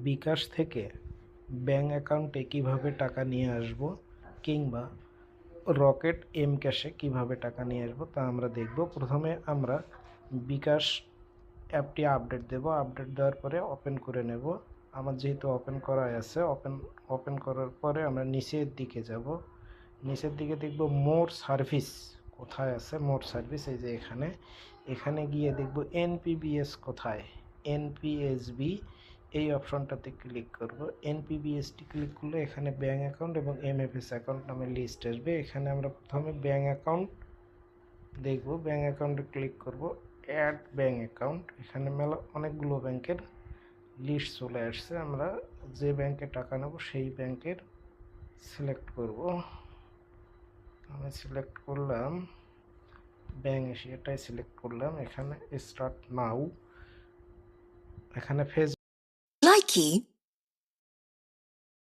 বিকাশ থেকে ব্যাঙ্ক অ্যাকাউন্টে কিভাবে টাকা নিয়ে আসব, কিংবা রকেট এম ক্যাশে কিভাবে টাকা নিয়ে আসবো তা আমরা দেখব। প্রথমে আমরা বিকাশ অ্যাপটি আপডেট দেব। আপডেট দেওয়ার পরে ওপেন করে নেব। আমার যেহেতু ওপেন করা আছে, ওপেন করার পরে আমরা নিচের দিকে যাব। নিচের দিকে দেখব মোর সার্ভিস কোথায় আছে। মোর সার্ভিস এই যে এখানে। এখানে গিয়ে দেখব এনপিবিএস কোথায়, এনপিএসবি এই অপশনটাতে ক্লিক করব। এনপিবিএসটি ক্লিক করলে এখানে ব্যাঙ্ক অ্যাকাউন্ট এবং এমএফএস অ্যাকাউন্ট নামের লিস্ট আসবে। এখানে আমরা প্রথমে ব্যাঙ্ক অ্যাকাউন্ট দেখব। ব্যাঙ্ক অ্যাকাউন্টে ক্লিক করব, অ্যাড ব্যাঙ্ক অ্যাকাউন্ট। এখানে অনেকগুলো ব্যাংকের লিস্ট চলে আসছে। আমরা যে ব্যাংকে টাকা নেব সেই ব্যাংকের সিলেক্ট করব। আমি সিলেক্ট করলাম ব্যাঙ্ক এশিয়াটাই সিলেক্ট করলাম। এখানে স্টার্ট নাও, এখানে ফেস Likey